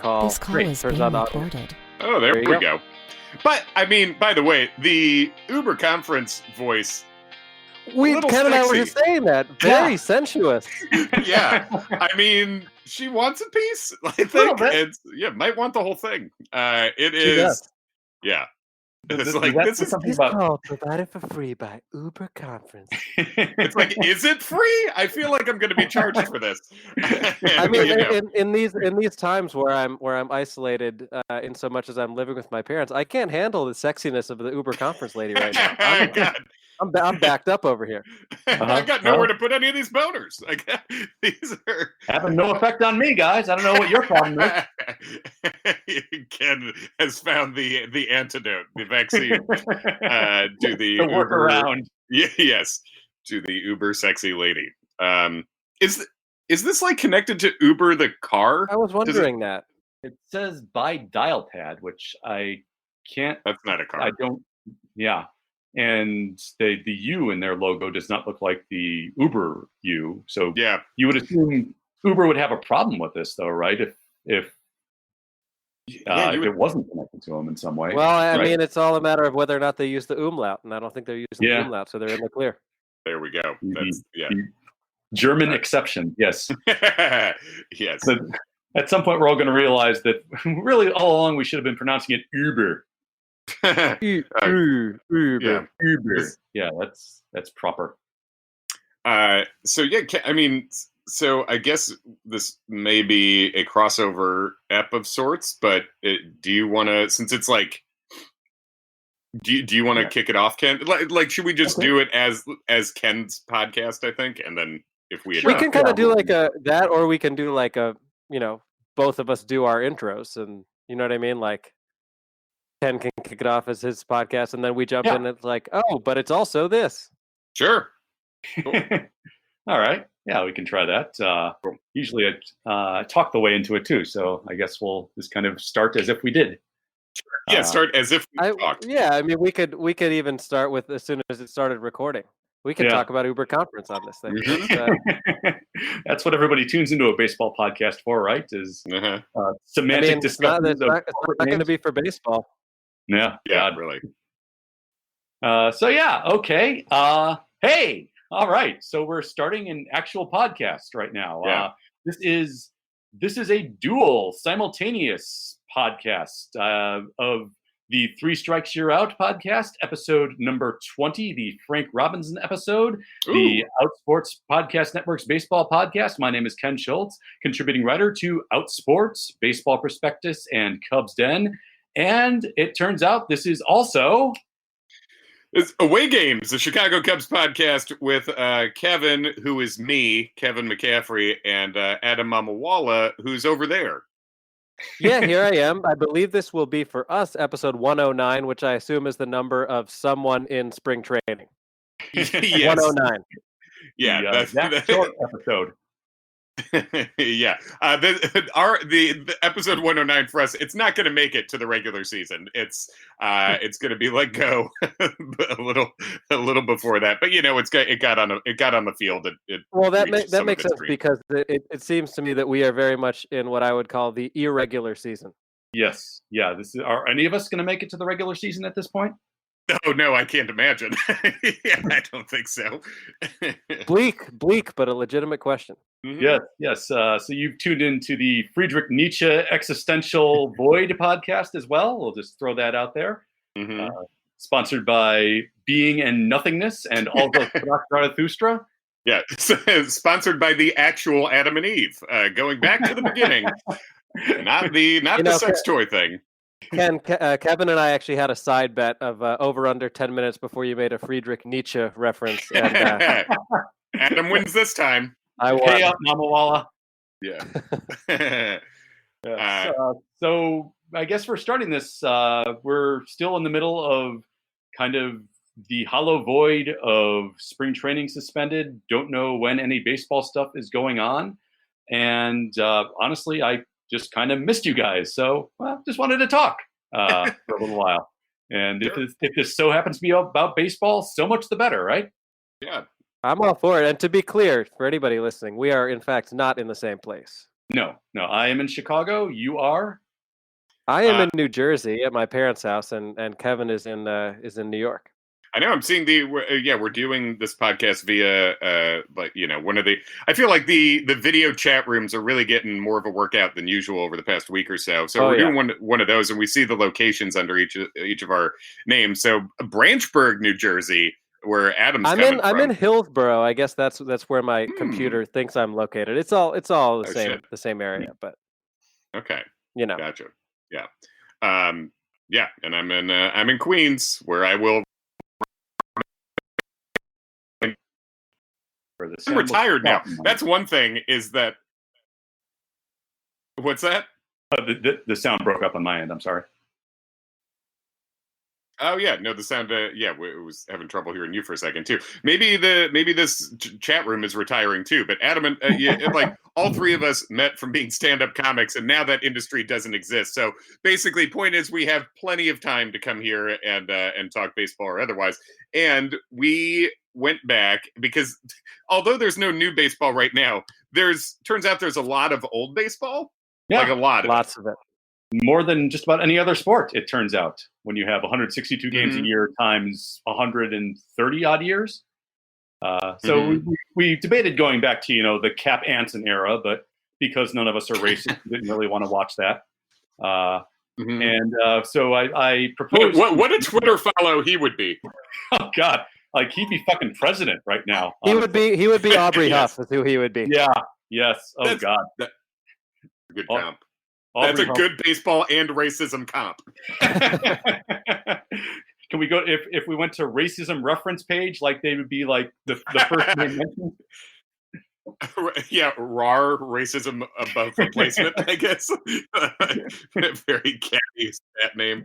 call. This call Great. is Turns being out recorded. Oh, there There we you go. But, I mean, by the way, the Uber conference voice, little Ken and I were sexy. just saying that. Very sensuous. yeah. I mean, she wants a piece, I Little think. bit. It's, might want the whole thing. It She is, does. yeah. It's Does like, that this say is, something This about? call provided for free by Uber Conference. it's like, is it free? I feel like I'm going to be charged for this. I mean, You know. in these times where I'm isolated, in so much as I'm living with my parents, I can't handle the sexiness of the Uber Conference lady right now. God. I'm backed up over here. I got nowhere to put any of these boners. These are Having no effect on me, guys. I don't know what your problem is. Ken has found the antidote, the vaccine to the The Uber. workaround. Yes, to the Uber sexy lady. Is this like connected to Uber the car? I was wondering that. It says by dial pad, which I can't. That's not a car. I don't. Yeah, and the U in their logo does not look like the Uber U. So Yeah, you would assume Uber would have a problem with this, though, right? If it wasn't connected to them in some way. Well, I right? mean, it's all a matter of whether or not they use the umlaut, and I don't think they're using the Yeah. umlaut, so they're in the clear. there we go. That's The German exception, yes. yes. So at some point, we're all going to realize that really all along we should have been pronouncing it Uber. Uber. Yeah. Uber. Yeah, that's proper. So yeah, I mean, so I guess this may be a crossover ep of sorts, but do you want to, since it's like, do you want to kick it off, Ken? Like, should we just do it as Ken's podcast? I think, and then if we We can kind of do like that, or we can do like both of us do our intros, and you know what I mean, like. Ken can kick it off as his podcast, and then we jump in and it's like, oh, but it's also this. Sure. Cool. All right. Yeah, we can try that. Usually I talk the way into it too, so I guess we'll just kind of start as if we did. Yeah, start as if we talked. Yeah, I mean, we could even start with as soon as it started recording. We could talk about Uber Conference on this thing. That's what everybody tunes into a baseball podcast for, right? Is semantic discussion. It's not going to be for baseball. Yeah, really. So yeah, okay. Hey, all right. So we're starting an actual podcast right now. Yeah. This is a dual, simultaneous podcast of the Three Strikes You're Out podcast, episode number 20, the Frank Robinson episode, the Outsports Podcast Network's baseball podcast. My name is Ken Schultz, contributing writer to Outsports, Baseball Prospectus, and Cubs Den. And it turns out this is also... It's Away Games, the Chicago Cubs podcast with Kevin, who is me, Kevin McCaffrey, and Adam Mamawala, who's over there. Yeah, here I am. I believe this will be for us, episode 109, which I assume is the number of someone in spring training. Yes. 109. Yeah, that's short episode. Yeah, the episode 109 for us. It's not going to make it to the regular season. It's going to be let go a little before that. But it got on the field. Well, that makes sense because it seems to me that we are very much in what I would call the irregular season. Yes, yeah. Are any of us going to make it to the regular season at this point? Oh no, I can't imagine. Yeah, I don't think so. Bleak, but a legitimate question. Mm-hmm. Yes. So you've tuned into the Friedrich Nietzsche Existential Void podcast as well. We'll just throw that out there. Mm-hmm. Sponsored by Being and Nothingness and Olga Zarathustra. Yeah, sponsored by the actual Adam and Eve. Going back to the beginning, not the sex toy thing. Ken, Kevin and I actually had a side bet of over under 10 minutes before you made a Friedrich Nietzsche reference. And, Adam wins this time. I won. Hey up, Mamawala. Yeah. So I guess we're starting this. We're still in the middle of kind of the hollow void of spring training suspended. Don't know when any baseball stuff is going on. And honestly, I just kind of missed you guys. So just wanted to talk for a little while. And if this so happens to be about baseball, so much the better, right? Yeah. I'm all for it. And to be clear, for anybody listening, we are in fact not in the same place. No. I am in Chicago. You are? I am in New Jersey at my parents' house, and Kevin is in New York. I know. I'm seeing we're doing this podcast via one of the. I feel like the video chat rooms are really getting more of a workout than usual over the past week or so. So we're doing one of those, and we see the locations under each of our names. So Branchburg, New Jersey, where Adam's coming from. I'm in Hillsborough. I guess that's where my computer thinks I'm located. It's all the same area, but okay, gotcha. Yeah, and I'm in Queens, where I will. I'm retired now. That's one thing. Is that what's that? The sound broke up on my end. I'm sorry. Oh yeah, no, the sound. It was having trouble hearing you for a second too. Maybe this chat room is retiring too. But Adam and like all three of us met from being stand-up comics, and now that industry doesn't exist. So basically, point is we have plenty of time to come here and talk baseball or otherwise. And we went back because although there's no new baseball right now, turns out there's a lot of old baseball. Yeah, like a lot, lots of it. More than just about any other sport, it turns out, when you have 162 games a year times 130 odd years. So we debated going back to, the Cap Anson era, but because none of us are racist, we didn't really want to watch that. And so I proposed. What a Twitter follow he would be. Oh God. Like he'd be fucking president right now. Honestly. He would be Aubrey Huff is who he would be. Yeah. Yes. Oh God. Good comp. That's a good baseball and racism comp. Can we go if we went to racism reference page, like they would be like the first name mentioned? Yeah, RAR, racism above replacement, I guess. Very catchy that name.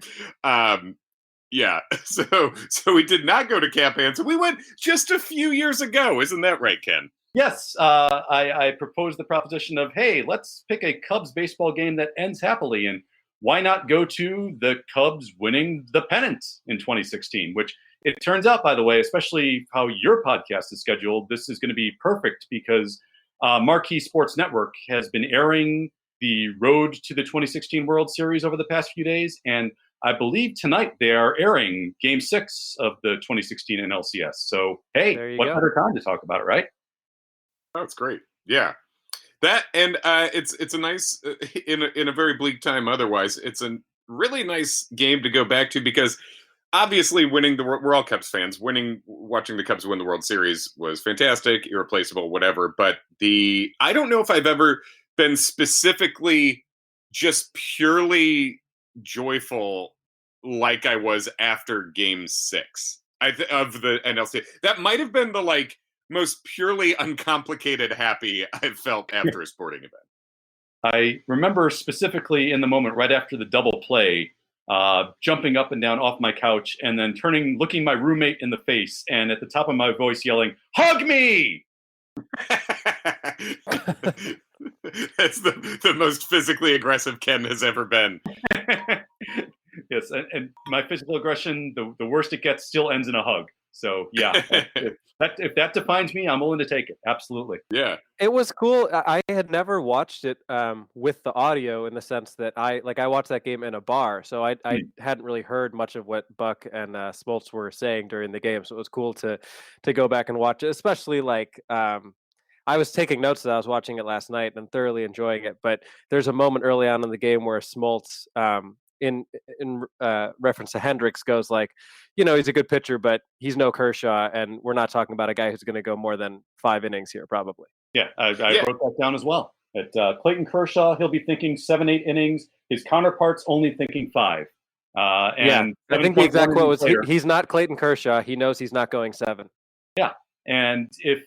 Yeah, so we did not go to Cap Anson. We went just a few years ago. Isn't that right, Ken? Yes, I proposed the proposition of, hey, let's pick a Cubs baseball game that ends happily, and why not go to the Cubs winning the pennant in 2016, which it turns out, by the way, especially how your podcast is scheduled, this is going to be perfect because Marquee Sports Network has been airing the road to the 2016 World Series over the past few days, and I believe tonight they are airing Game 6 of the 2016 NLCS. So, hey, what better time to talk about it, right? Oh, it's great. Yeah. That, and it's a nice, in a very bleak time otherwise, it's a really nice game to go back to because obviously we're all Cubs fans. Watching the Cubs win the World Series was fantastic, irreplaceable, whatever. But I don't know if I've ever been specifically just purely joyful like I was after Game 6 of the NLC. That might have been the most purely uncomplicated happy I've felt after a sporting event. I remember specifically in the moment right after the double play, jumping up and down off my couch and then looking my roommate in the face and at the top of my voice yelling, "Hug me!" That's the most physically aggressive Ken has ever been. Yes, and my physical aggression, the worst it gets, still ends in a hug. So yeah, if that defines me, I'm willing to take it. Absolutely. Yeah, it was cool. I had never watched it with the audio in the sense that I watched that game in a bar, so I hadn't really heard much of what Buck and Schultz were saying during the game. So it was cool to go back and watch it, especially I was taking notes as I was watching it last night and thoroughly enjoying it. But there's a moment early on in the game where Schultz, in reference to Hendricks, goes he's a good pitcher, but he's no Kershaw, and we're not talking about a guy who's going to go more than 5 innings here, probably. Yeah, I wrote that down as well. At Clayton Kershaw, he'll be thinking 7-8 innings. His counterpart's only thinking 5. And I think the exact quote was, he's not Clayton Kershaw. He knows he's not going 7. Yeah, and if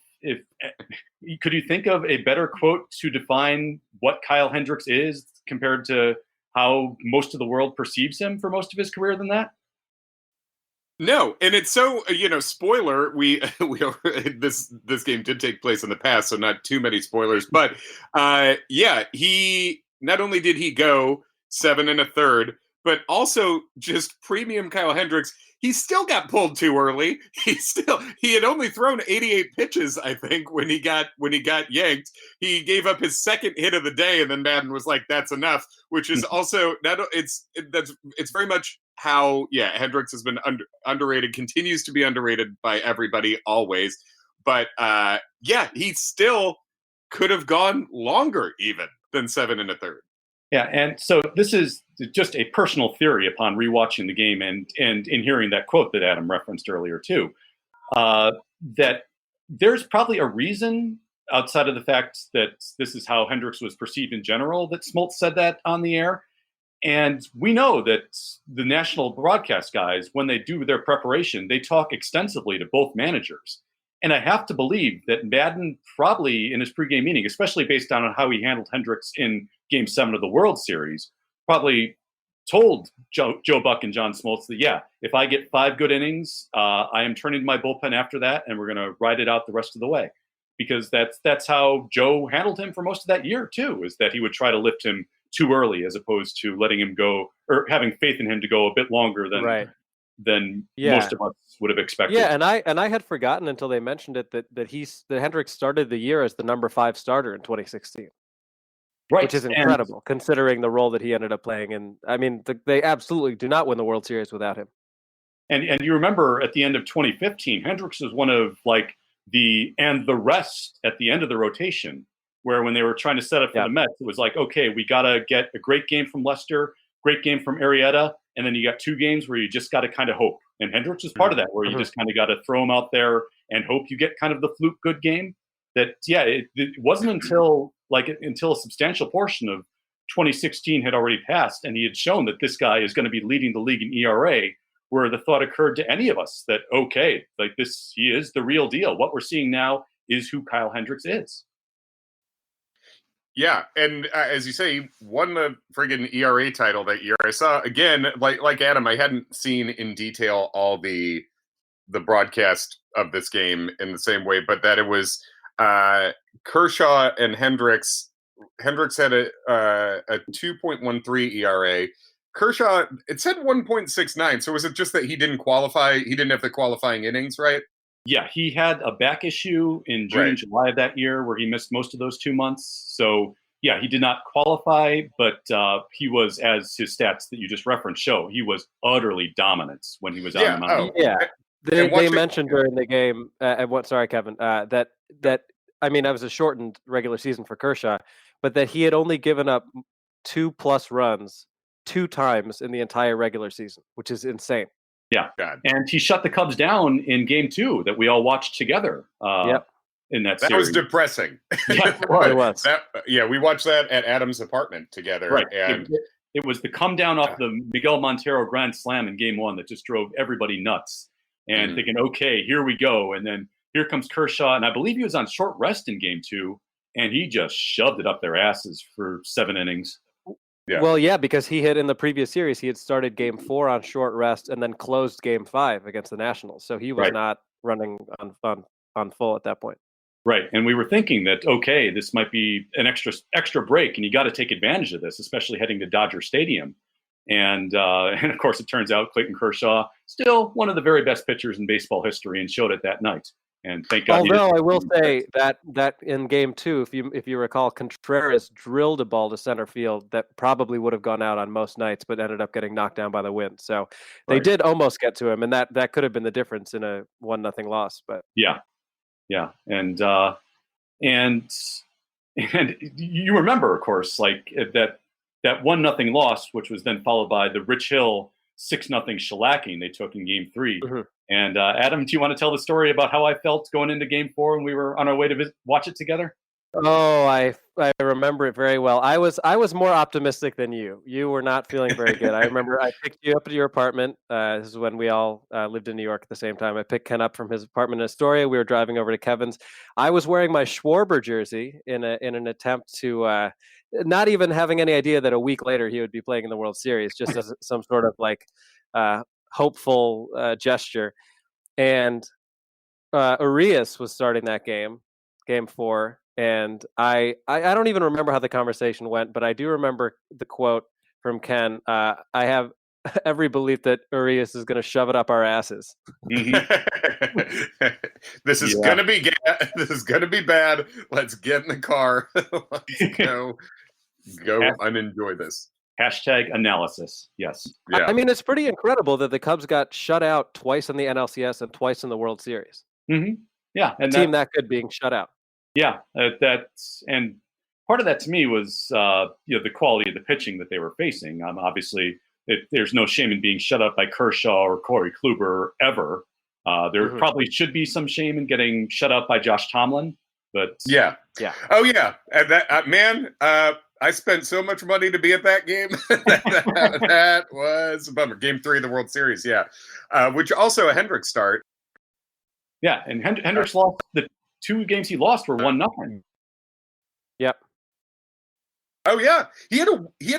could you think of a better quote to define what Kyle Hendricks is compared to how most of the world perceives him for most of his career than that? No, and it's so spoiler. We this game did take place in the past, so not too many spoilers. But he not only did he go 7 1/3, but also just premium Kyle Hendricks. He still got pulled too early. He had only thrown 88 pitches, I think, when he got yanked. He gave up his second hit of the day, and then Madden was like, "That's enough," which is also it's very much how Hendricks has been underrated, continues to be underrated by everybody always, but he still could have gone longer even than 7 1/3. Yeah, and so this is just a personal theory upon rewatching the game and in hearing that quote that Adam referenced earlier too, that there's probably a reason outside of the fact that this is how Hendricks was perceived in general that Schultz said that on the air. And we know that the national broadcast guys, when they do their preparation, they talk extensively to both managers. And I have to believe that Madden probably in his pregame meeting, especially based on how he handled Hendricks in Game 7 of the World Series, probably told Joe Buck and John Smoltz that, if I get 5 good innings, I am turning to my bullpen after that, and we're going to ride it out the rest of the way. Because that's how Joe handled him for most of that year, too, is that he would try to lift him too early as opposed to letting him go or having faith in him to go a bit longer than most of us would have expected. Yeah, and I had forgotten until they mentioned it that Hendricks started the year as the number 5 starter in 2016. Right. Which is incredible, considering the role that he ended up playing. And I mean, they absolutely do not win the World Series without him. And you remember at the end of 2015, Hendricks was one of the rest at the end of the rotation, where when they were trying to set up for the Mets, it was like, okay, we got to get a great game from Lester, great game from Arrieta, and then you got 2 games where you just got to kind of hope. And Hendricks was part of that, where you just kind of got to throw him out there and hope you get kind of the fluke good game. That, it wasn't until a substantial portion of 2016 had already passed, and he had shown that this guy is going to be leading the league in ERA, where the thought occurred to any of us that, okay, he is the real deal. What we're seeing now is who Kyle Hendricks is. Yeah, and as you say, he won the friggin' ERA title that year. I saw, again, like Adam, I hadn't seen in detail all the broadcast of this game in the same way, but that it was Kershaw and Hendricks. Hendricks had a 2.13 ERA. Kershaw, it said 1.69. So was it just that he didn't qualify? He didn't have the qualifying innings, right? Yeah, he had a back issue in June and July of that year where he missed most of those 2 months. So, he did not qualify, but he was, as his stats that you just referenced show, he was utterly dominant when he was on the mound. They mentioned during the game, sorry, Kevin, that I mean, that was a shortened regular season for Kershaw, but that he had only given up 2+ runs 2 times in the entire regular season, which is insane. Yeah, and he shut the Cubs down in Game 2 that we all watched together. In that series. That was depressing. Yeah, it was. We watched that at Adam's apartment together. Right, and it was the come down off the Miguel Montero grand slam in Game 1 that just drove everybody nuts. And thinking, okay, here we go. And then here comes Kershaw, and I believe he was on short rest in Game 2, and he just shoved it up their asses for 7 innings. Yeah. Well, because he had in the previous series, he had started Game 4 on short rest and then closed Game 5 against the Nationals. So he was not running on full at that point. Right, and we were thinking that, okay, this might be an extra break, and you got to take advantage of this, especially heading to Dodger Stadium. And of course, it turns out Clayton Kershaw, still one of the very best pitchers in baseball history, and showed it that night. And thank God. Although I will say that in Game 2, if you recall, Contreras drilled a ball to center field that probably would have gone out on most nights, but ended up getting knocked down by the wind. So they did almost get to him, and that could have been the difference in a 1-0 loss. But and you remember, of course, that 1-0 loss, which was then followed by the Rich Hill 6-0 shellacking they took in Game 3. Mm-hmm. And Adam, do you want to tell the story about how I felt going into Game 4 when we were on our way to watch it together? Oh, I remember it very well. I was more optimistic than you. You were not feeling very good. I remember I picked you up at your apartment. This is when we all lived in New York at the same time. I picked Ken up from his apartment in Astoria. We were driving over to Kevin's. I was wearing my Schwarber jersey in an attempt to not even having any idea that a week later he would be playing in the World Series, just as some sort of hopeful gesture. And Urias was starting that game, Game 4. And I don't even remember how the conversation went, but I do remember the quote from Ken. I have every belief that Urias is going to shove it up our asses. Mm-hmm. This is gonna be this is gonna be bad. Let's get in the car. Let's go and enjoy this. Hashtag analysis. Yes. Yeah. I mean, it's pretty incredible that the Cubs got shut out twice in the NLCS and twice in the World Series. Mm-hmm. Yeah, and a team that good being shut out. Yeah, that's and part of that to me was the quality of the pitching that they were facing. Obviously, there's no shame in being shut out by Kershaw or Corey Kluber ever. There probably should be some shame in getting shut out by Josh Tomlin, but yeah. Oh yeah, and that man. I spent so much money to be at that game. that was a bummer. Game 3 of the World Series, yeah, which also a Hendricks start. Yeah, and Hendricks lost the 2 games he lost were 1-0. Yep. Oh yeah, he had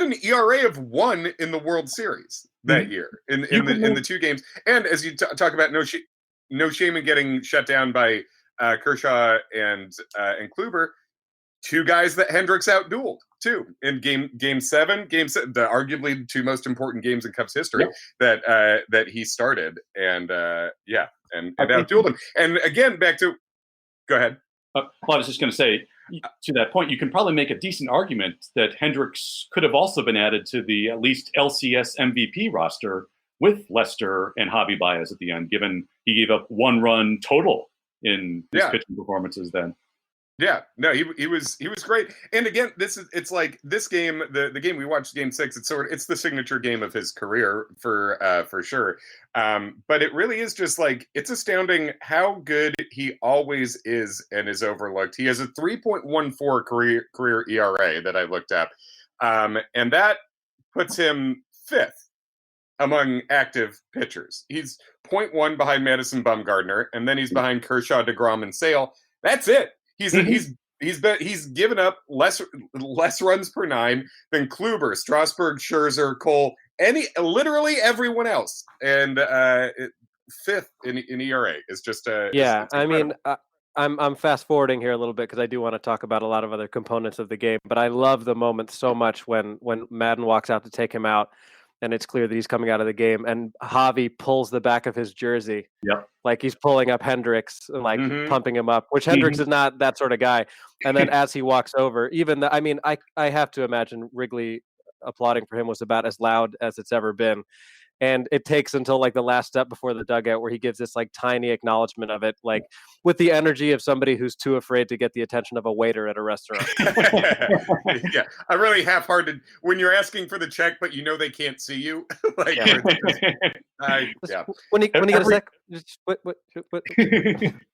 an ERA of 1 in the World Series that year in the 2 games. And as you talk about, no shame in getting shut down by Kershaw and Kluber, 2 guys that Hendricks outdueled too in game 7, the arguably 2 most important games in Cubs history that he started, and outdueled him. And again, back to go ahead. Well, I was just going to say, to that point, you can probably make a decent argument that Hendricks could have also been added to the at least LCS MVP roster with Lester and Javi Baez at the end, given he gave up 1 run total in his pitching performances then. Yeah, no, he was great. And again, it's like this game, the game we watched, Game 6. It's the signature game of his career for sure. But it really is just like, it's astounding how good he always is and is overlooked. He has a 3.14 career ERA that I looked up, and that puts him 5th among active pitchers. He's 0.1 behind Madison Bumgarner, and then he's behind Kershaw, DeGrom, and Sale. That's it. He's given up less runs per 9 than Kluber, Strasburg, Scherzer, Cole, literally everyone else, and 5th in ERA is just it's I mean, I'm fast forwarding here a little bit because I do want to talk about a lot of other components of the game, but I love the moment so much when Madden walks out to take him out, and it's clear that he's coming out of the game, and Javi pulls the back of his jersey. Yep. Like he's pulling up Hendricks and pumping him up, which Hendricks is not that sort of guy. And then as he walks over, I have to imagine Wrigley applauding for him was about as loud as it's ever been. And it takes until like the last step before the dugout where he gives this like tiny acknowledgement of it, like with the energy of somebody who's too afraid to get the attention of a waiter at a restaurant. Yeah, I really half-hearted when you're asking for the check, but you know they can't see you. Like, when you get a sec,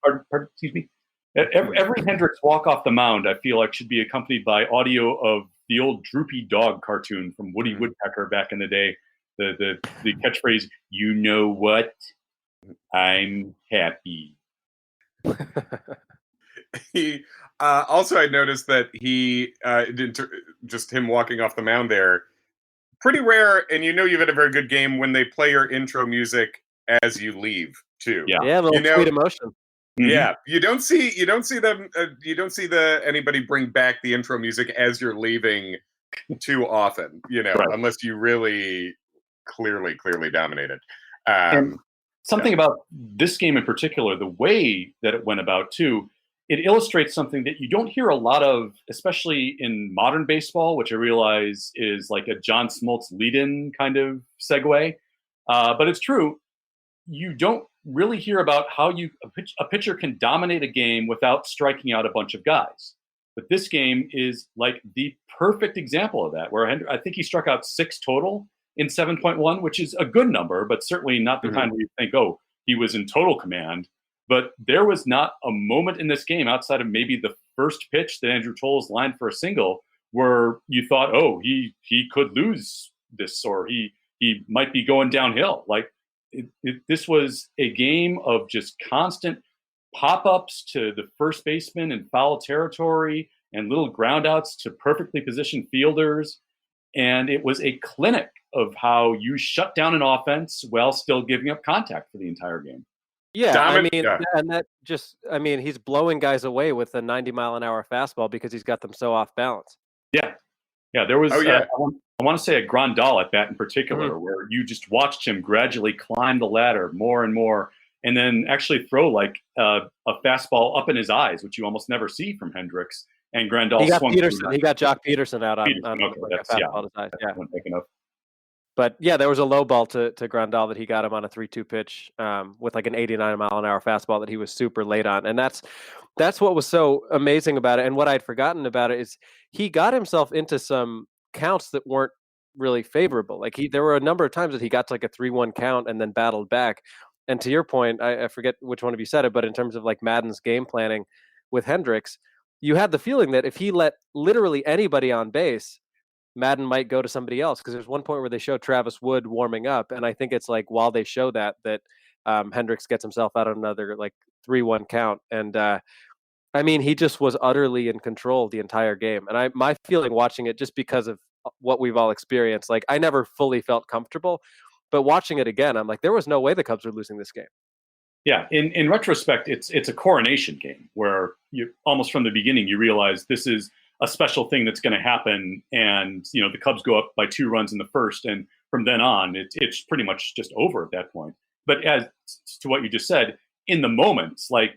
pardon, excuse me. Every Hendricks walk off the mound, I feel like, should be accompanied by audio of the old Droopy Dog cartoon from Woody Woodpecker back in the day. The catchphrase, "You know what? I'm happy." He also, I noticed that he just him walking off the mound there, pretty rare. And you've had a very good game when they play your intro music as you leave too. Yeah, a little sweet emotion. Yeah, you don't see them. You don't see anybody bring back the intro music as you're leaving too often. Unless you really clearly dominated. And something about this game in particular, the way that it went about too, it illustrates something that you don't hear a lot of, especially in modern baseball, which I realize is like a John Smoltz lead-in kind of segue. But it's true. You don't really hear about how a pitcher can dominate a game without striking out a bunch of guys. But this game is like the perfect example of that, where I think he struck out 6 total in 7.1, which is a good number, but certainly not the kind where you think, oh, he was in total command. But there was not a moment in this game outside of maybe the first pitch that Andrew Toles lined for a single where you thought, oh, he could lose this, or he might be going downhill. Like this was a game of just constant pop-ups to the first baseman in foul territory and little groundouts to perfectly positioned fielders. And it was a clinic of how you shut down an offense while still giving up contact for the entire game. Yeah, and that just, he's blowing guys away with a 90-mile-an-hour fastball because he's got them so off balance. Yeah, there was. I want to say a Grandal at bat in particular, where you just watched him gradually climb the ladder more and more, and then actually throw like a fastball up in his eyes, which you almost never see from Hendricks. And Grandal swung. He got Jock Peterson out on Okay, like a fastball to his eyes. Yeah. I'm thinking of. But yeah, there was a low ball to Grandal that he got him on a 3-2 pitch with like an 89-mile-an-hour fastball that he was super late on, and that's what was so amazing about it. And what I'd forgotten about it is he got himself into some counts that weren't really favorable. Like there were a number of times that he got to like a 3-1 count and then battled back. And to your point, I forget which one of you said it, but in terms of like Madden's game planning with Hendricks, you had the feeling that if he let literally anybody on base, Madden might go to somebody else, because there's one point where they show Travis Wood warming up, and I think it's like while they show that Hendricks gets himself out on another like 3-1 count, and I mean, he just was utterly in control the entire game. And my feeling watching it, just because of what we've all experienced, like I never fully felt comfortable, but watching it again, I'm like, there was no way the Cubs were losing this game. Yeah, in retrospect, it's a coronation game where you almost from the beginning you realize this is a special thing that's going to happen, and the Cubs go up by 2 runs in the first, and from then on it's pretty much just over at that point. But as to what you just said, in the moments, like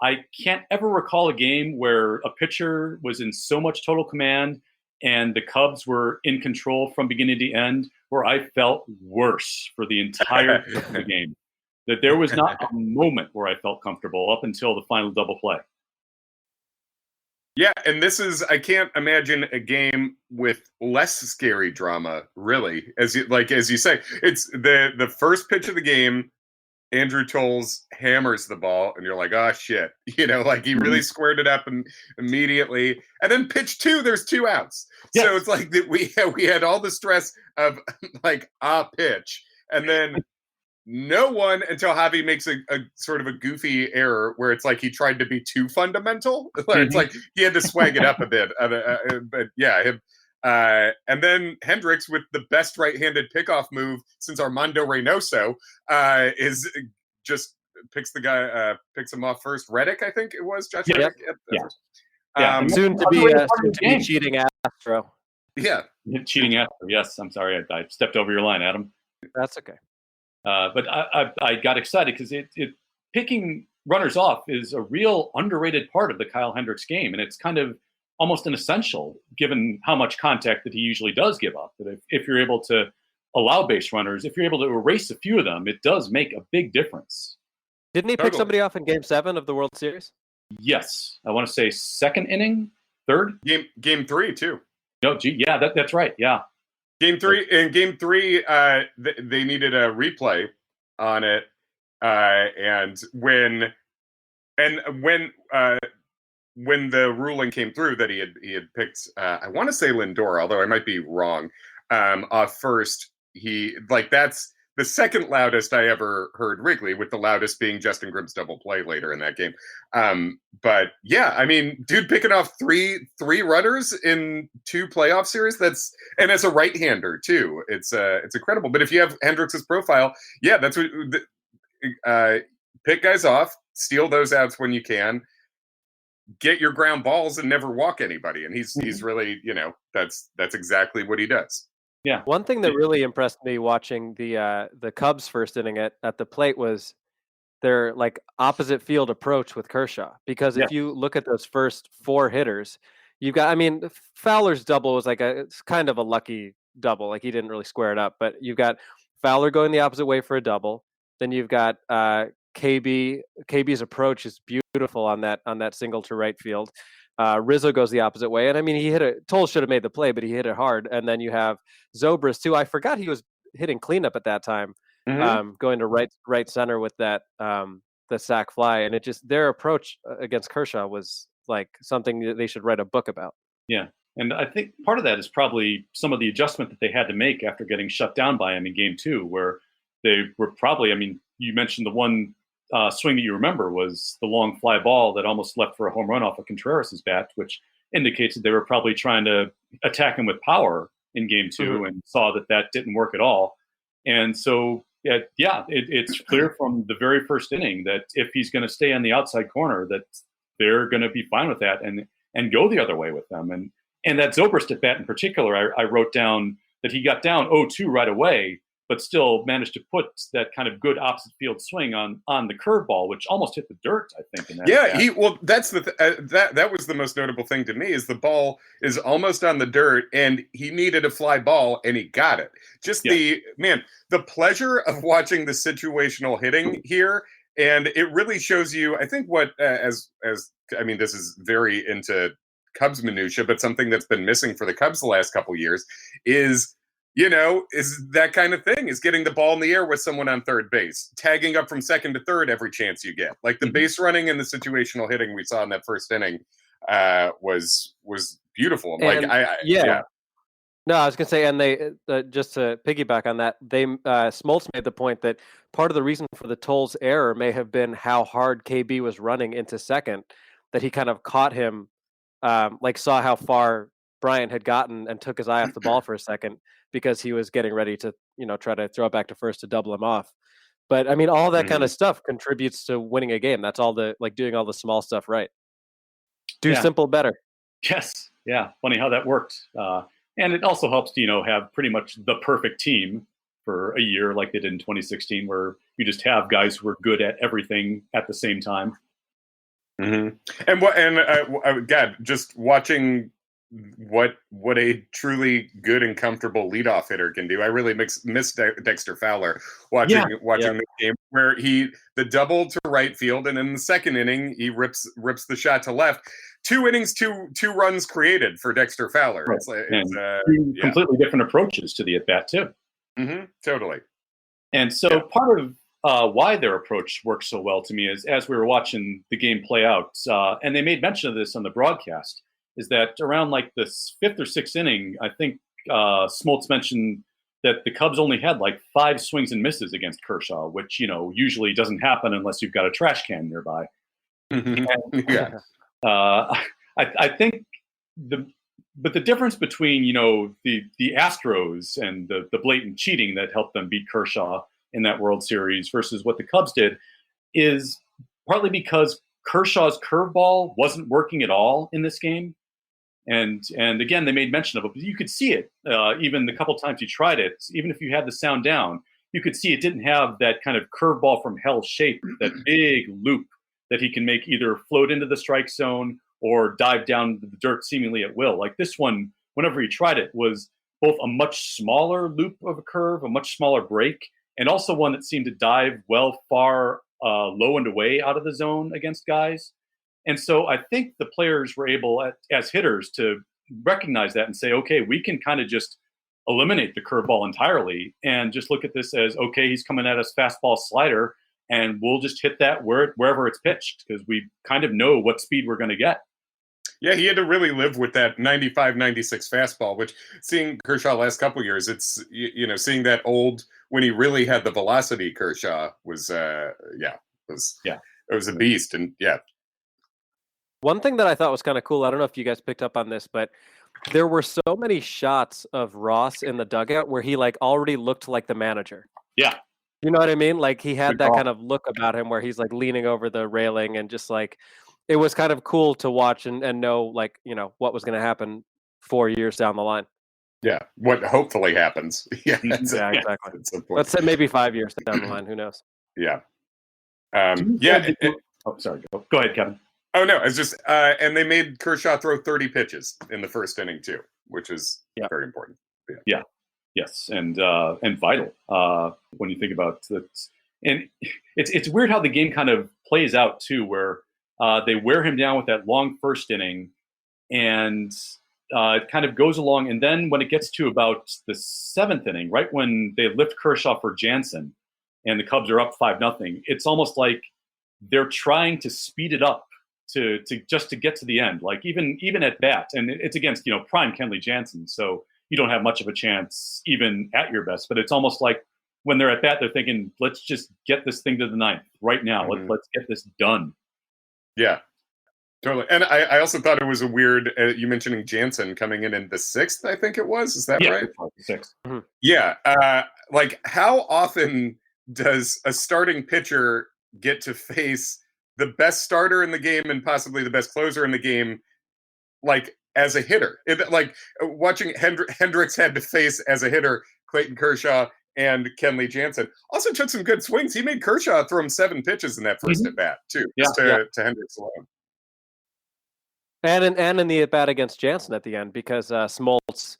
I can't ever recall a game where a pitcher was in so much total command and the Cubs were in control from beginning to end, where I felt worse for the entire game. That there was not a moment where I felt comfortable up until the final double play. Yeah, and I can't imagine a game with less scary drama, really. As you say, it's the first pitch of the game, Andrew Toles hammers the ball, and you're like, oh shit. Like he really squared it up immediately. And then pitch 2, there's 2 outs. Yes. So it's like that we had all the stress of like a pitch, and then no one until Javi makes a sort of a goofy error where it's like he tried to be too fundamental. It's like he had to swag it up a bit. But yeah, him. And then Hendricks with the best right-handed pickoff move since Armando Reynoso is just picks him off first. Reddick, I think it was. Josh Reddick. Yeah. Soon to be cheating Astro. Yeah. Cheating Astro. Yes, I'm sorry. I stepped over your line, Adam. That's okay. But I got excited because it picking runners off is a real underrated part of the Kyle Hendricks game, and it's kind of almost an essential given how much contact that he usually does give up. That if you're able to allow base runners, if you're able to erase a few of them, it does make a big difference. Didn't he pick somebody off in Game 7 of the World Series? Yes, I want to say second inning, third. Game 3 too. No, yeah, that's right. Yeah. Game 3, they needed a replay on it, and when the ruling came through that he had picked, I want to say Lindor, although I might be wrong, off first, that's the second loudest I ever heard Wrigley, with the loudest being Justin Grimm's double play later in that game. But yeah, I mean, dude picking off three runners in 2 playoff series, and as a right-hander too, it's incredible. But if you have Hendricks' profile, yeah, that's what pick guys off, steal those outs when you can, get your ground balls, and never walk anybody. And he's really, that's exactly what he does. Yeah. One thing that really impressed me watching the Cubs first inning at the plate was their like opposite field approach with Kershaw. Because if you look at those first 4 hitters, you've got, I mean, Fowler's double was it's kind of a lucky double. Like he didn't really square it up, but you've got Fowler going the opposite way for a double. Then you've got KB's approach is beautiful on that single to right field. Rizzo goes the opposite way, and I mean, he hit it. Toll should have made the play, but he hit it hard. And then you have Zobrist too. I forgot he was hitting cleanup at that time, going to right center with that the sac fly, and it just their approach against Kershaw was like something that they should write a book about. Yeah, and I think part of that is probably some of the adjustment that they had to make after getting shut down by him in Game 2, where they were probably. I mean, you mentioned the one swing that you remember was the long fly ball that almost left for a home run off of Contreras' bat, which indicates that they were probably trying to attack him with power in Game 2 and saw that didn't work at all. And so, it's clear from the very first inning that if he's going to stay on the outside corner, that they're going to be fine with that and go the other way with them. And that Zobrist at bat in particular, I wrote down that he got down 0-2 right away, but still managed to put that kind of good opposite field swing on the curveball, which almost hit the dirt, I think. In that that's that was the most notable thing to me, is the ball is almost on the dirt, and he needed a fly ball, and he got it. Just the pleasure of watching the situational hitting here, and it really shows you, I think, what as I mean, this is very into Cubs minutia, but something that's been missing for the Cubs the last couple years is that kind of thing, is getting the ball in the air with someone on third base, tagging up from second to third every chance you get. Like the base running and the situational hitting we saw in that first inning was beautiful. And, yeah. No, I was going to say, and they just to piggyback on that, they Smoltz made the point that part of the reason for the Toll's error may have been how hard KB was running into second, that he kind of caught him, saw how far Bryant had gotten and took his eye off the ball for a second, because he was getting ready to, try to throw it back to first to double him off. But I mean, all that kind of stuff contributes to winning a game. That's all doing all the small stuff right. Do simple better. Yes. Yeah. Funny how that worked. And it also helps to, have pretty much the perfect team for a year like they did in 2016, where you just have guys who are good at everything at the same time. And God, just watching what a truly good and comfortable leadoff hitter can do. I really miss Dexter Fowler watching the game, where the double to right field, and in the second inning he rips the shot to left. 2 innings, two runs created for Dexter Fowler. Right. It's completely different approaches to the at bat too. Totally. And so part of why their approach worked so well to me is, as we were watching the game play out, and they made mention of this on the broadcast, is that around like the 5th or 6th inning, I think Smoltz mentioned that the Cubs only had like 5 swings and misses against Kershaw, which, usually doesn't happen unless you've got a trash can nearby. I think the difference between, the Astros and the blatant cheating that helped them beat Kershaw in that World Series versus what the Cubs did is partly because Kershaw's curveball wasn't working at all in this game. And again, they made mention of it, but you could see it even the couple times you tried it. Even if you had the sound down, you could see it didn't have that kind of curveball from hell shape, that big loop that he can make either float into the strike zone or dive down the dirt seemingly at will. Like this one, whenever he tried it, was both a much smaller loop of a curve, a much smaller break, and also one that seemed to dive far low and away out of the zone against guys. And so I think the players were able, as hitters, to recognize that and say, okay, we can kind of just eliminate the curveball entirely and just look at this as, okay, he's coming at us fastball slider, and we'll just hit that wherever it's pitched, because we kind of know what speed we're going to get. Yeah, he had to really live with that 95, 96 fastball, which, seeing Kershaw last couple of years, it's, seeing that old, when he really had the velocity Kershaw was, it was a beast. And one thing that I thought was kind of cool, I don't know if you guys picked up on this, but there were so many shots of Ross in the dugout where he already looked like the manager. Yeah. You know what I mean? Like he had that kind of look about him where he's leaning over the railing, and just it was kind of cool to watch and know what was going to happen 4 years down the line. Yeah. What hopefully happens. Yeah. Exactly. Let's say maybe 5 years down the line. Who knows? Yeah. Sorry. Go ahead, Kevin. Oh, no, it's just, and they made Kershaw throw 30 pitches in the first inning too, which is very important. Yeah. Yes. And vital when you think about it. And it's weird how the game kind of plays out too, where they wear him down with that long first inning, and it kind of goes along. And then when it gets to about the 7th inning, right when they lift Kershaw for Jansen and the Cubs are up 5-0, it's almost like they're trying to speed it up to get to the end, even at bat. And it's against, prime Kenley Jansen, so you don't have much of a chance even at your best. But it's almost like when they're at bat, they're thinking, let's just get this thing to the 9th right now. Let's get this done. Yeah, totally. And I also thought it was a weird, you mentioning Jansen coming in the 6th, I think it was. Is that right? 6th. Mm-hmm. Yeah. How often does a starting pitcher get to face the best starter in the game and possibly the best closer in the game, as a hitter. Watching Hendricks had to face as a hitter Clayton Kershaw and Kenley Jansen. Also took some good swings. He made Kershaw throw him 7 pitches in that first at bat too, just to Hendricks alone. And in the at bat against Jansen at the end, because Schultz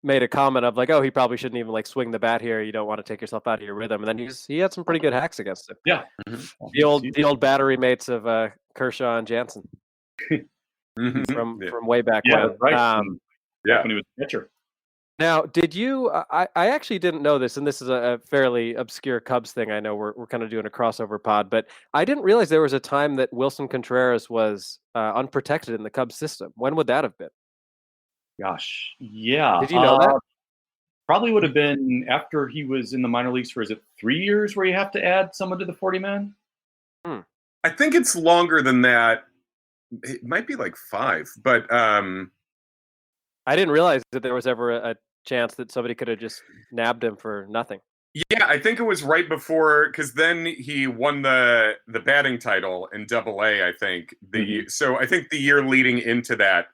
made a comment of like, oh, he probably shouldn't even like swing the bat here. You don't want to take yourself out of your rhythm. And then he had some pretty good hacks against him. Yeah, the old battery mates of Kershaw and Jansen from way back when. Right. When he was a pitcher. Now, did you? I actually didn't know this, and this is a fairly obscure Cubs thing. I know we're kind of doing a crossover pod, but I didn't realize there was a time that Wilson Contreras was unprotected in the Cubs system. When would that have been? Gosh, yeah. Did you know that? Probably would have been after he was in the minor leagues for, is it 3 years where you have to add someone to the 40-man? I think it's longer than that. It might be like 5, but I didn't realize that there was ever a chance that somebody could have just nabbed him for nothing. Yeah, I think it was right before, because then he won the batting title in Double-A. I think so. I think the year leading into that,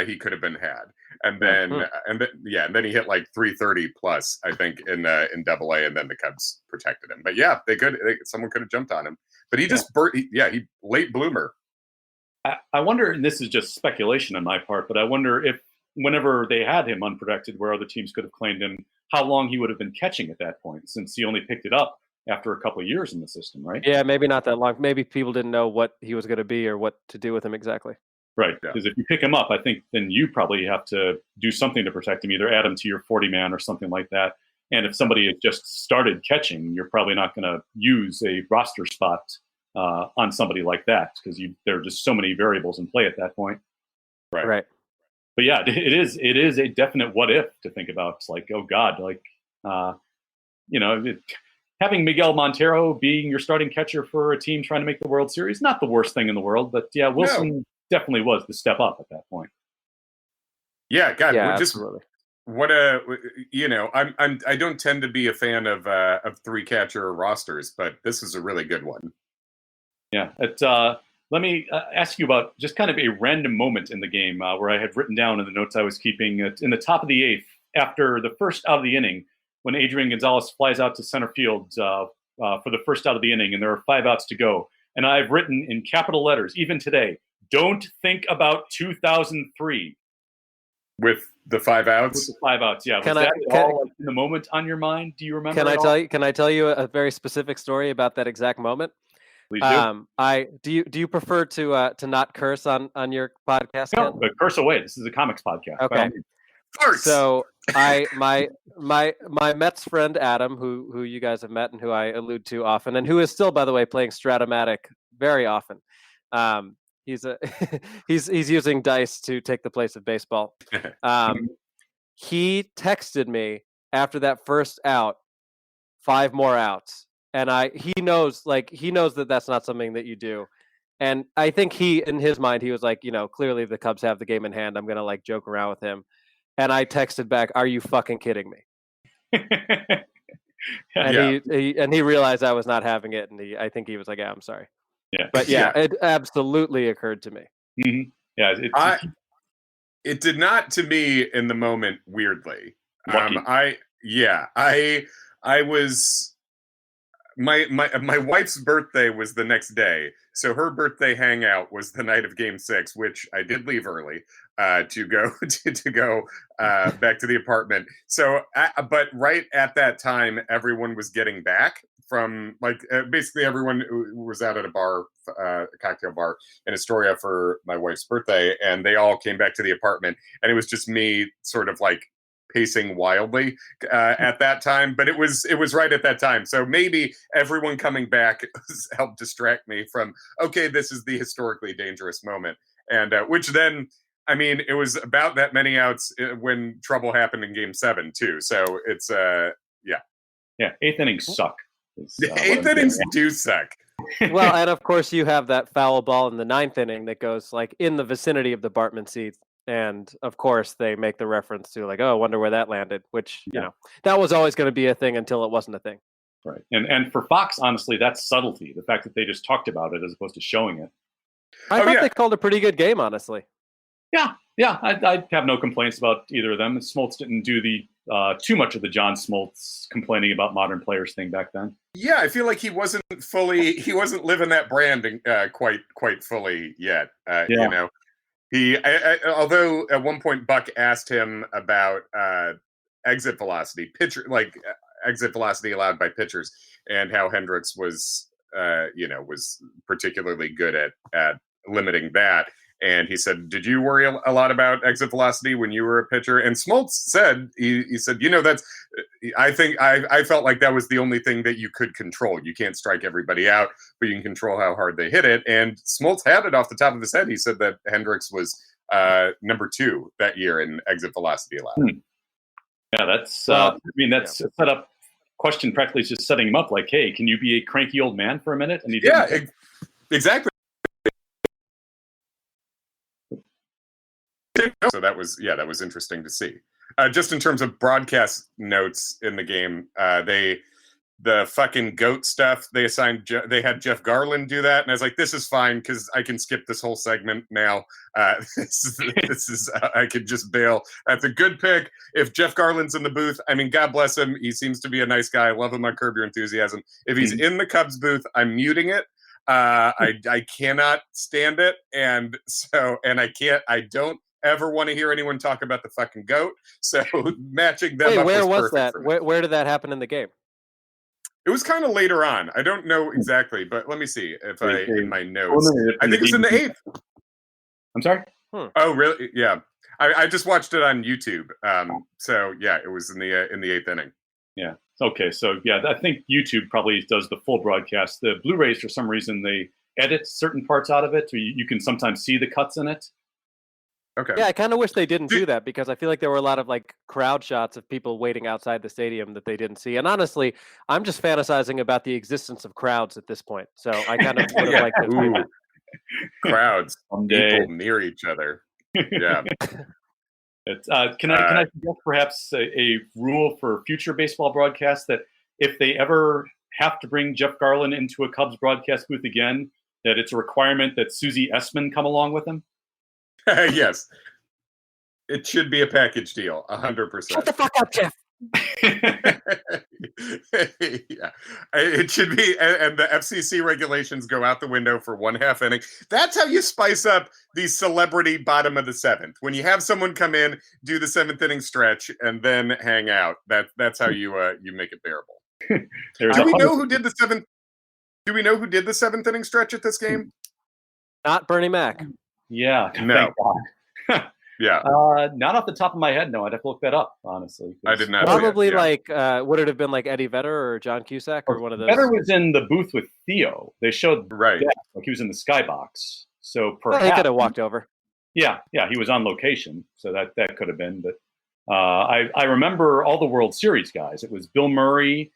he could have been had, and then and then he hit like 330 plus. I think in Double-A, and then the Cubs protected him. But yeah, someone could have jumped on him, but he just he late bloomer. I wonder, and this is just speculation on my part, but I wonder if whenever they had him unprotected, where other teams could have claimed him, how long he would have been catching at that point, since he only picked it up after a couple of years in the system, right? Yeah, maybe not that long. Maybe people didn't know what he was going to be or what to do with him exactly. Right, because if you pick him up, I think then you probably have to do something to protect him, either add him to your 40-man or something like that. And if somebody has just started catching, you're probably not going to use a roster spot on somebody like that, because there are just so many variables in play at that point. Right. But yeah, it is a definite what if to think about. It's like, oh God, like, having Miguel Montero being your starting catcher for a team trying to make the World Series, not the worst thing in the world, but yeah, Wilson definitely was the step up at that point. Yeah, God, absolutely. I don't tend to be a fan of 3-catcher rosters, but this is a really good one. Yeah, let me ask you about just kind of a random moment in the game where I had written down in the notes I was keeping in the top of the 8th, after the first out of the inning, when Adrian Gonzalez flies out to center field for the first out of the inning, and there are 5 outs to go. And I've written in capital letters, even today, don't think about 2003. With the 5 outs? With the 5 outs, yeah. Was that all in the moment on your mind? Do you remember? Can I tell you a very specific story about that exact moment? Please do. Do you prefer to not curse on your podcast? No, but curse away. This is a comics podcast. Okay. So my Mets friend Adam, who you guys have met and who I allude to often, and who is still, by the way, playing Stratomatic very often. He's using dice to take the place of baseball. He texted me after that first out, 5 more outs. And he knows that that's not something that you do. And I think in his mind, he was like, clearly the Cubs have the game in hand. I'm going to like joke around with him. And I texted back, are you fucking kidding me? And he realized I was not having it. And I think he was like, yeah, I'm sorry. Yeah. But it absolutely occurred to me. Mm-hmm. Yeah. It did not to me in the moment, weirdly. Lucky. I was... My wife's birthday was the next day, so her birthday hangout was the night of Game 6, which I did leave early to go back to the apartment. So, but right at that time, everyone was getting back from basically everyone was out at a bar, a cocktail bar in Astoria for my wife's birthday, and they all came back to the apartment, and it was just me, sort of like pacing wildly at that time, but it was right at that time. So maybe everyone coming back helped distract me from, okay, this is the historically dangerous moment. And which then, I mean, it was about that many outs when trouble happened in Game 7 too. So it's, yeah. 8th innings suck. 8th innings do suck. Well, and of course you have that foul ball in the 9th inning that goes like in the vicinity of the Bartman seats. And of course, they make the reference to like, oh, I wonder where that landed, which, that was always going to be a thing until it wasn't a thing. Right. And for Fox, honestly, that's subtlety. The fact that they just talked about it as opposed to showing it. I thought they called a pretty good game, honestly. Yeah. Yeah, I have no complaints about either of them. Smoltz didn't do the too much of the John Smoltz complaining about modern players thing back then. Yeah, I feel like he wasn't living that brand quite fully yet. You know, although at one point Buck asked him about exit velocity, exit velocity allowed by pitchers, and how Hendricks was particularly good at limiting that. And he said, "Did you worry a lot about exit velocity when you were a pitcher?" And Smoltz said, "He said, that's. I think I felt like that was the only thing that you could control. You can't strike everybody out, but you can control how hard they hit it." And Smoltz had it off the top of his head. He said that Hendricks was number 2 that year in exit velocity allowed. Yeah, that's. That's a setup question. Practically just setting him up. Like, hey, can you be a cranky old man for a minute? And he didn't. Exactly. So that was interesting to see. Just in terms of broadcast notes in the game, the fucking goat stuff, they had Jeff Garland do that, and I was like, this is fine because I can skip this whole segment now. This is I could just bail. That's a good pick. If Jeff Garland's in the booth, I mean, God bless him. He seems to be a nice guy. I love him on Curb Your Enthusiasm. If he's in the Cubs booth, I'm muting it. I cannot stand it, and I don't ever want to hear anyone talk about the fucking goat. So matching them up. Where was that? Where did that happen in the game? It was kind of later on. I don't know exactly, but let me see if in my notes. I think it was in the 8th. I'm sorry? Oh, really? Yeah. I just watched it on YouTube. So yeah, it was in the 8th inning. Yeah. Okay. So yeah, I think YouTube probably does the full broadcast. The Blu-rays, for some reason, they edit certain parts out of it, so you can sometimes see the cuts in it. Okay. Yeah, I kind of wish they didn't do that because I feel like there were a lot of like crowd shots of people waiting outside the stadium that they didn't see. And honestly, I'm just fantasizing about the existence of crowds at this point. So I kind of would have liked to. Crowds, people near each other. Yeah. Can I suggest perhaps a rule for future baseball broadcasts that if they ever have to bring Jeff Garland into a Cubs broadcast booth again, that it's a requirement that Susie Essman come along with him? Yes. It should be a package deal, 100%. Shut the fuck up, Jeff. Yeah. It should be, and the FCC regulations go out the window for 1/2 inning. That's how you spice up the celebrity bottom of the 7th. When you have someone come in, do the 7th inning stretch, and then hang out. That's how you make it bearable. Do we know who did the 7th? Do we know who did the 7th inning stretch at this game? Not Bernie Mac. Yeah. No. Yeah. Not off the top of my head. No, I'd have to look that up, honestly. I did not. Probably would it have been like Eddie Vedder or John Cusack or one of those? Vedder was in the booth with Theo. They showed right. Like he was in the skybox. So perhaps he could have walked over. Yeah, he was on location, so that could have been. But I remember all the World Series guys. It was Bill Murray,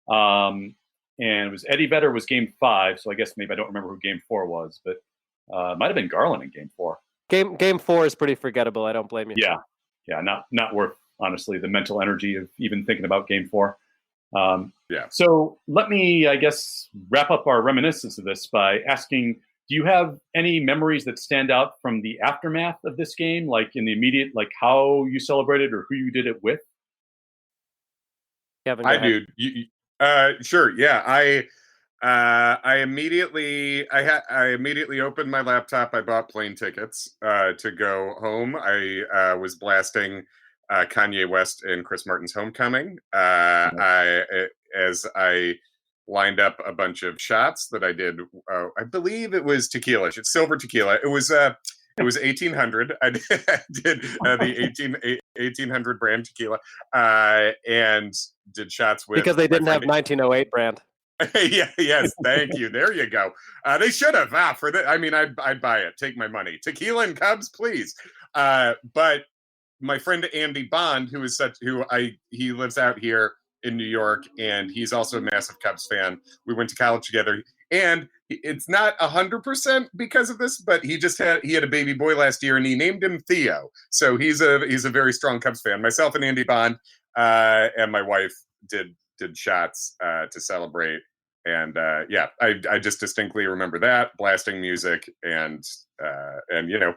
and it was Eddie Vedder was Game 5. So I guess maybe I don't remember who Game 4 was, but it might have been Garland in Game 4. Game 4 is pretty forgettable. I don't blame you. Yeah, not worth, honestly, the mental energy of even thinking about Game 4. So let me, I guess, wrap up our reminiscence of this by asking, do you have any memories that stand out from the aftermath of this game, like in the immediate, like how you celebrated or who you did it with? Kevin, I do. Sure. Yeah. I immediately opened my laptop. I bought plane tickets to go home. I was blasting Kanye West and Chris Martin's Homecoming. As I lined up a bunch of shots that I did. I believe it was tequila. It's silver tequila. It was 1800. I did the 1800 brand tequila and did shots with, because they didn't have 1908 brand. Yes, thank you. There you go. They should have. For that, I mean, I'd buy it. Take my money. Tequila and Cubs, please. But my friend Andy Bond, he lives out here in New York, and he's also a massive Cubs fan. We went to college together, and it's not 100% because of this, but he had a baby boy last year, and he named him Theo. So he's a very strong Cubs fan. Myself and Andy Bond and my wife did shots to celebrate, And I just distinctly remember that, blasting music and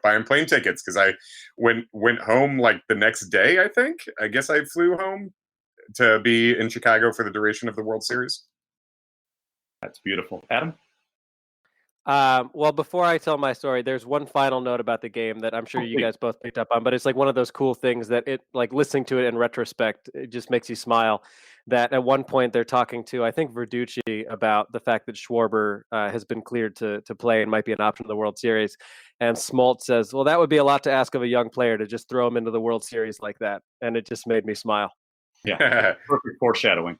buying plane tickets, because I went home like the next day. I guess I flew home to be in Chicago for the duration of the World Series. That's beautiful. Adam? Well, before I tell my story, there's one final note about the game that I'm sure you guys both picked up on, but it's like one of those cool things that it, like, listening to it in retrospect, it just makes you smile. That at one point they're talking to, I think, Verducci about the fact that Schwarber has been cleared to play and might be an option in the World Series. And Smoltz says, well, that would be a lot to ask of a young player to just throw him into the World Series like that. And it just made me smile. Yeah, perfect foreshadowing.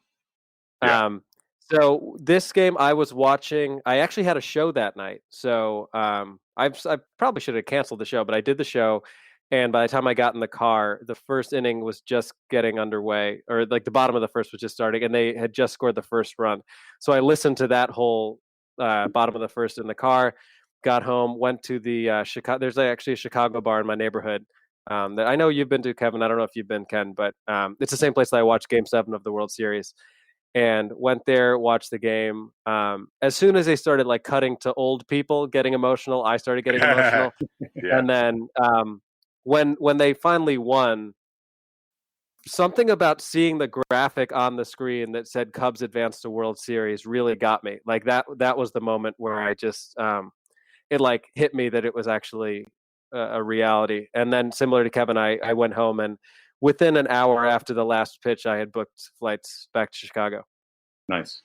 Yeah. So this game I was watching, I actually had a show that night. So I probably should have canceled the show, but I did the show. And by the time I got in the car, the first inning was just getting underway, or like the bottom of the first was just starting, and they had just scored the first run. So I listened to that whole bottom of the first in the car, got home, went to the Chicago. There's actually a Chicago bar in my neighborhood that I know you've been to, Kevin. I don't know if you've been, Ken, but it's the same place that I watched Game 7 of the World Series. And went there, watched the game. As soon as they started like cutting to old people getting emotional, I started getting emotional. And then when they finally won, something about seeing the graphic on the screen that said Cubs advanced to World Series really got me. Like that was the moment where I just it like hit me that it was actually a reality. And then similar to Kevin, I went home, and within an hour after the last pitch, I had booked flights back to Chicago. Nice.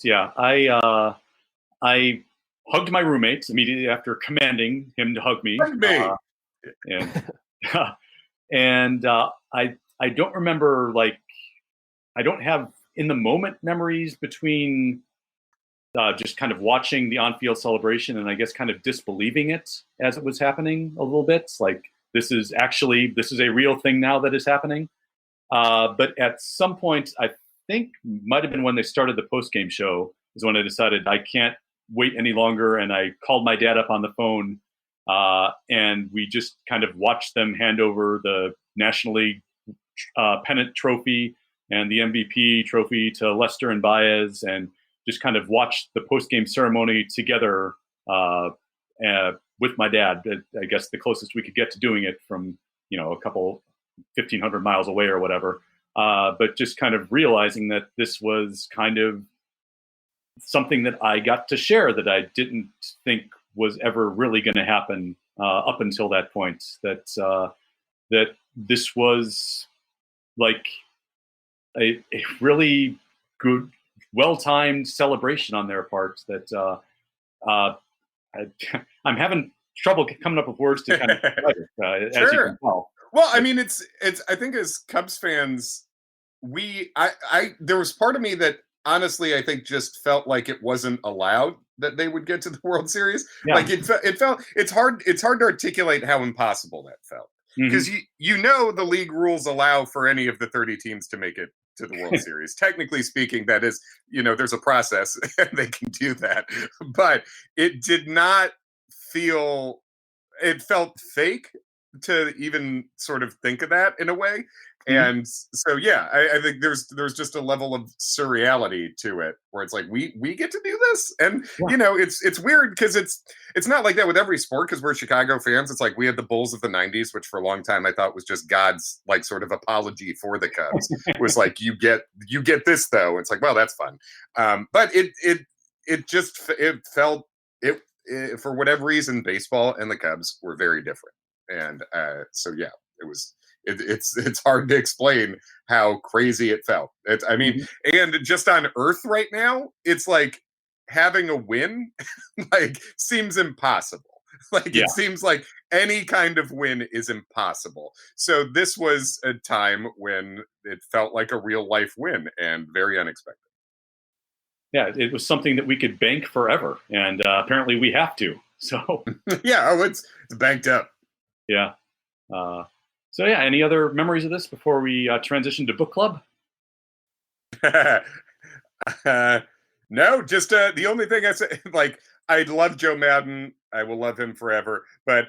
Yeah, I hugged my roommate immediately after commanding him to hug me. And I don't remember, like, I don't have in the moment memories between just kind of watching the on-field celebration and I guess kind of disbelieving it as it was happening a little bit. Like, this is a real thing now that is happening. But at some point, I think might have been when they started the post-game show, is when I decided I can't wait any longer. And I called my dad up on the phone, and we just kind of watched them hand over the National League pennant trophy and the MVP trophy to Lester and Baez, and just kind of watched the post-game ceremony together with my dad. I guess the closest we could get to doing it from, a couple 1,500 miles away or whatever. But just kind of realizing that this was kind of something that I got to share that I didn't think was ever really going to happen up until that point. That this was like a really good, well-timed celebration on their part. That I'm having trouble coming up with words to kind of as you can tell. Well, I mean, it's. I think as Cubs fans, there was part of me that honestly I think just felt like it wasn't allowed that they would get to the World Series. Yeah. Like it felt. It's hard to articulate how impossible that felt, because the league rules allow for any of the 30 teams to make it to the World Series. Technically speaking, that is, there's a process and they can do that, but it did not feel. It felt fake to even sort of think of that in a way. And so, I think there's just a level of surreality to it where it's like, we get to do this. And, it's weird because it's not like that with every sport, because we're Chicago fans. It's like we had the Bulls of the 90s, which for a long time I thought was just God's like sort of apology for the Cubs. It was like, you get this though. It's like, well, that's fun. But it felt for whatever reason, baseball and the Cubs were very different. And it was. It's hard to explain how crazy it felt. And just on Earth right now, it's like having a win like seems impossible. It seems like any kind of win is impossible. So this was a time when it felt like a real life win and very unexpected. Yeah, it was something that we could bank forever, and apparently we have to. So it's banked up. Yeah. So any other memories of this before we transition to book club? No, just the only thing I said, like, I love Joe Madden. I will love him forever. But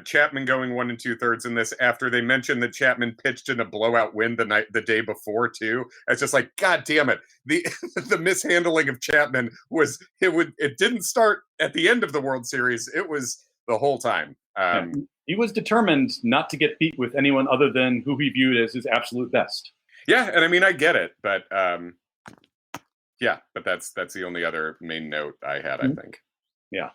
Chapman going 1 2/3 in this after they mentioned that Chapman pitched in a blowout win the day before too. It's just like, God damn it! The the mishandling of Chapman it didn't start at the end of the World Series. It was the whole time. He was determined not to get beat with anyone other than who he viewed as his absolute best. Yeah, and I mean, I get it, but yeah, but that's the only other main note I had, I think. Yeah.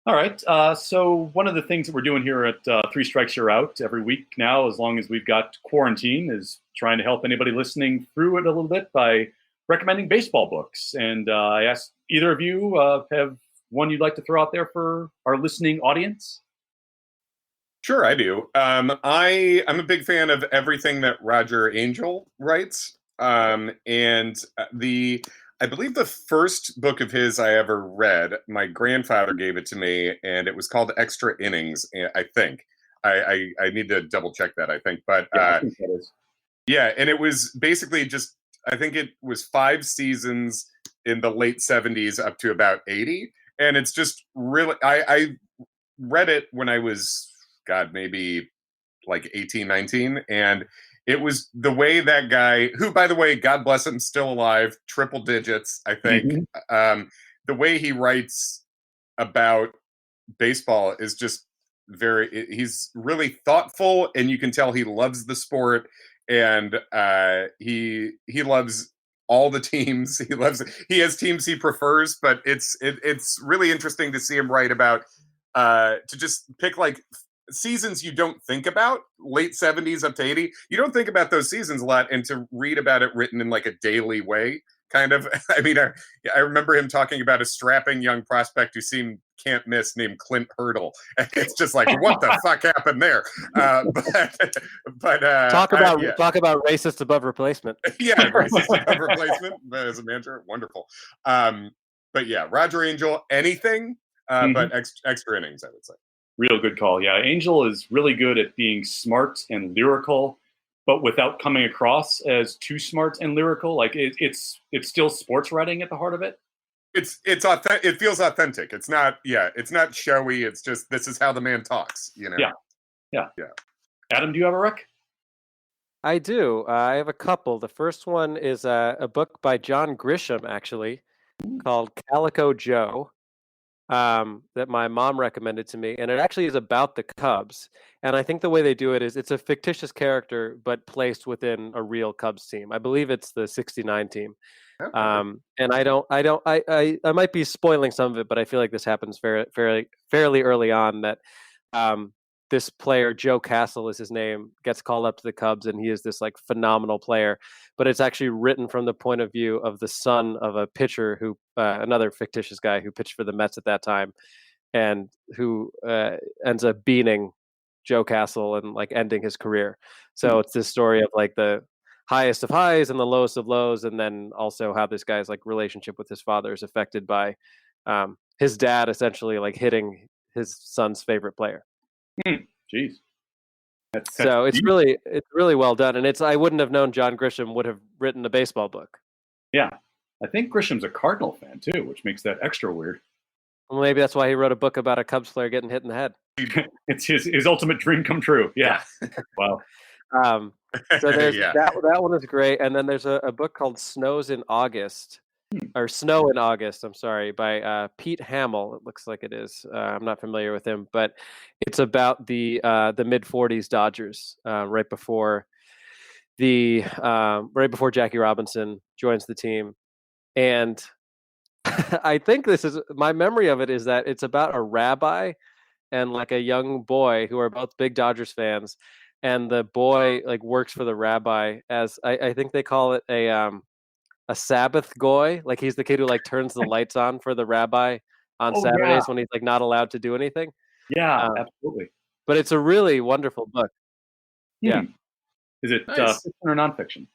All right. So one of the things that we're doing here at Three Strikes You're Out every week now, as long as we've got quarantine, is trying to help anybody listening through it a little bit by recommending baseball books. And I asked either of you have one you'd like to throw out there for our listening audience? Sure, I do. I'm a big fan of everything that Roger Angel writes. And I believe the first book of his I ever read, my grandfather gave it to me, and it was called Extra Innings, I think. I need to double check that, I think. But I think that is. Yeah, and it was basically just, I think it was 5 seasons in the late 70s up to about 80. And it's just really, I read it when I was, God, maybe like 18, 19. And it was the way that guy, who, by the way, God bless him, still alive, triple digits, I think. The way he writes about baseball is just he's really thoughtful, and you can tell he loves the sport, and he loves all the teams. He has teams he prefers, but it's really interesting to see him write about to just pick like seasons you don't think about, late 70s up to 80. You don't think about those seasons a lot, and to read about it written in like a daily way, kind of. I mean, I remember him talking about a strapping young prospect who seemed can't miss named Clint Hurdle. And it's just like, what the fuck happened there? But talk about racist above replacement. Yeah, racist above replacement as a manager, wonderful. But yeah, Roger Angel, anything, but extra innings, I would say. Real good call. Yeah, Angel is really good at being smart and lyrical, but without coming across as too smart and lyrical. Like it's still sports writing at the heart of it. It's authentic. It feels authentic. It's not showy. It's just, this is how the man talks, you know? Yeah. Adam, do you have a rec? I do. I have a couple. The first one is a book by John Grisham, actually, called Calico Joe. That my mom recommended to me, and it actually is about the Cubs. And I think the way they do it is it's a fictitious character, but placed within a real Cubs team. I believe it's the '69 team. Okay. And I might be spoiling some of it, but I feel like this happens fairly early on. That this player, Joe Castle is his name, gets called up to the Cubs, and he is this like phenomenal player. But it's actually written from the point of view of the son of a pitcher who, another fictitious guy who pitched for the Mets at that time, and who ends up beating Joe Castle and like ending his career. So it's this story of like the highest of highs and the lowest of lows, and then also how this guy's like relationship with his father is affected by his dad essentially like hitting his son's favorite player. Jeez. So it's really well done, and I wouldn't have known John Grisham would have written a baseball book. Yeah, I think Grisham's a Cardinal fan too, which makes that extra weird. Well, maybe that's why he wrote a book about a Cubs player getting hit in the head. It's his ultimate dream come true. Yeah. Wow. So there's that one is great, and then there's a book called Snow in August, I'm sorry, by Pete Hamill. It looks like it is. I'm not familiar with him, but it's about the mid '40s Dodgers, right before Jackie Robinson joins the team, and I think my memory of it is that it's about a rabbi and like a young boy who are both big Dodgers fans. And the boy like works for the rabbi as I think they call it a Sabbath goy. Like he's the kid who like turns the lights on for the rabbi on Saturdays when he's like not allowed to do anything. Yeah, absolutely. But it's a really wonderful book. Yeah. Is it fiction or nonfiction?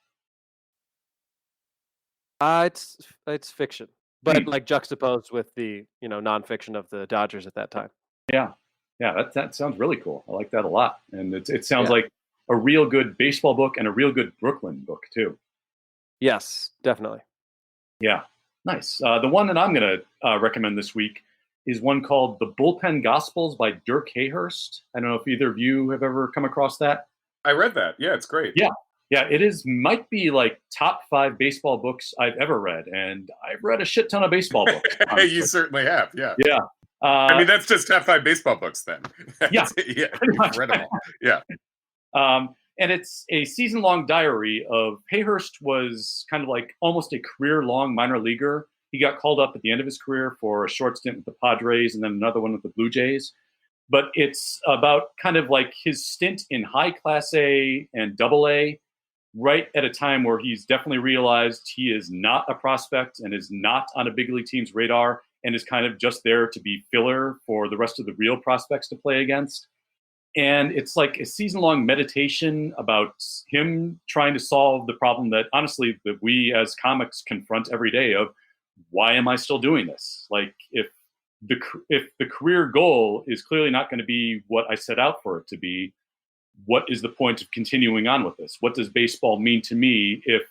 It's fiction, but like juxtaposed with the nonfiction of the Dodgers at that time. Yeah, that sounds really cool. I like that a lot. And it sounds like a real good baseball book and a real good Brooklyn book, too. Yes, definitely. Yeah, nice. The one that I'm going to recommend this week is one called The Bullpen Gospels by Dirk Hayhurst. I don't know if either of you have ever come across that. I read that. Yeah, it's great. Yeah, it might be like top 5 baseball books I've ever read, and I've read a shit ton of baseball books. You certainly have, yeah. Yeah. I mean, that's just top 5 baseball books then. Yeah, pretty much. Read them all. Yeah. And it's a season-long diary of Hayhurst was kind of like almost a career-long minor leaguer. He got called up at the end of his career for a short stint with the Padres and then another one with the Blue Jays. But it's about kind of like his stint in high Class A and Double A, right at a time where he's definitely realized he is not a prospect and is not on a big league team's radar and is kind of just there to be filler for the rest of the real prospects to play against. And it's like a season-long meditation about him trying to solve the problem that, honestly, that we as comics confront every day of, why am I still doing this? Like, if the career goal is clearly not going to be what I set out for it to be, what is the point of continuing on with this? What does baseball mean to me if,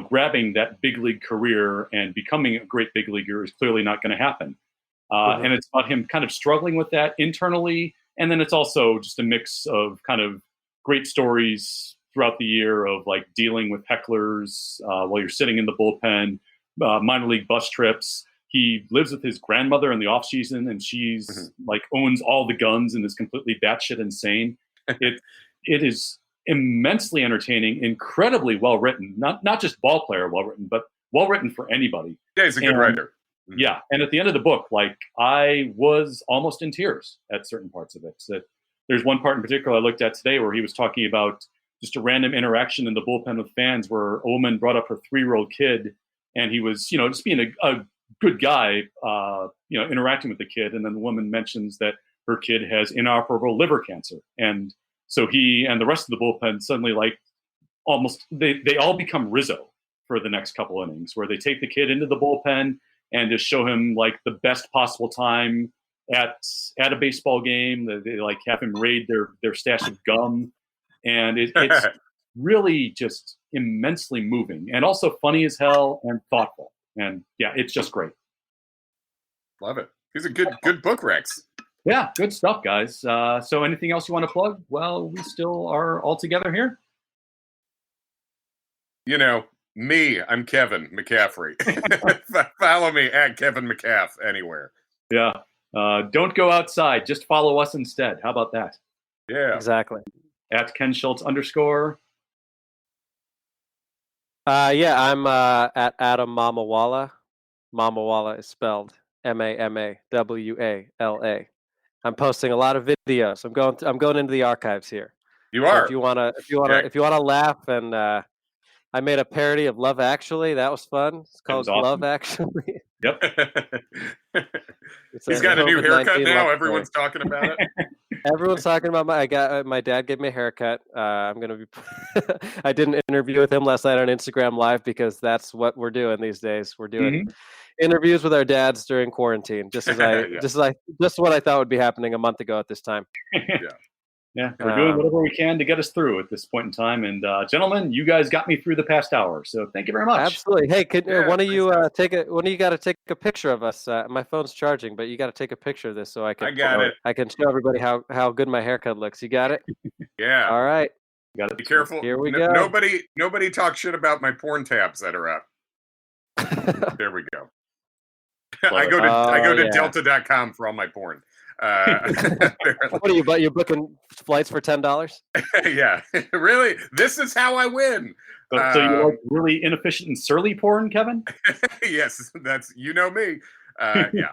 grabbing that big league career and becoming a great big leaguer is clearly not going to happen? And it's about him kind of struggling with that internally. And then it's also just a mix of kind of great stories throughout the year of like dealing with hecklers while you're sitting in the bullpen, minor league bus trips. He lives with his grandmother in the off season, and she's like owns all the guns and is completely batshit insane. It is immensely entertaining, incredibly well written. Not just ball player well written, but well written for anybody. Yeah, he's a good writer. Yeah, and at the end of the book, like I was almost in tears at certain parts of it. So there's one part in particular I looked at today where he was talking about just a random interaction in the bullpen with fans where a woman brought up her 3-year-old kid, and he was, just being a good guy, interacting with the kid, and then the woman mentions that her kid has inoperable liver cancer, and so he and the rest of the bullpen suddenly like almost they all become Rizzo for the next couple innings, where they take the kid into the bullpen and just show him like the best possible time at a baseball game. They like have him raid their stash of gum, and it's really just immensely moving and also funny as hell and thoughtful. And yeah, it's just great. Love it. He's a good book, Rex. Yeah, good stuff, guys. So anything else you want to plug? Well, we still are all together here. Me, I'm Kevin McCaffrey. Follow me at Kevin McCaff anywhere. Yeah. Don't go outside. Just follow us instead. How about that? Yeah. Exactly. At Ken Schultz _. I'm at Adam Mamawala. Mamawala is spelled Mamawala. I'm posting a lot of videos. I'm going into the archives here. You are. So if you wanna laugh, and I made a parody of Love Actually. That was fun. It's called awesome. Love Actually. Yep. He's got a new haircut now. Everyone's talking about it. Everyone's talking about my dad gave me a haircut. I'm gonna be. I did an interview with him last night on Instagram Live because that's what we're doing these days. We're doing interviews with our dads during quarantine, just what I thought would be happening a month ago at this time. Yeah, we're doing whatever we can to get us through at this point in time. And gentlemen, you guys got me through the past hour, so thank you very much. Absolutely. Hey, could one of you one of you got to take a picture of us? My phone's charging, but you got to take a picture of this so I can show everybody how good my haircut looks. You got it? Yeah. All right. Got to be careful. Here we go. Nobody talk shit about my porn tabs that are up. There we go. I go to delta.com for all my porn. What are you? But you're booking flights for $10? Yeah, really. This is how I win. So you like really inefficient and surly porn, Kevin? Yes, that's me. Yeah.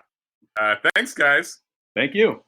Thanks, guys. Thank you.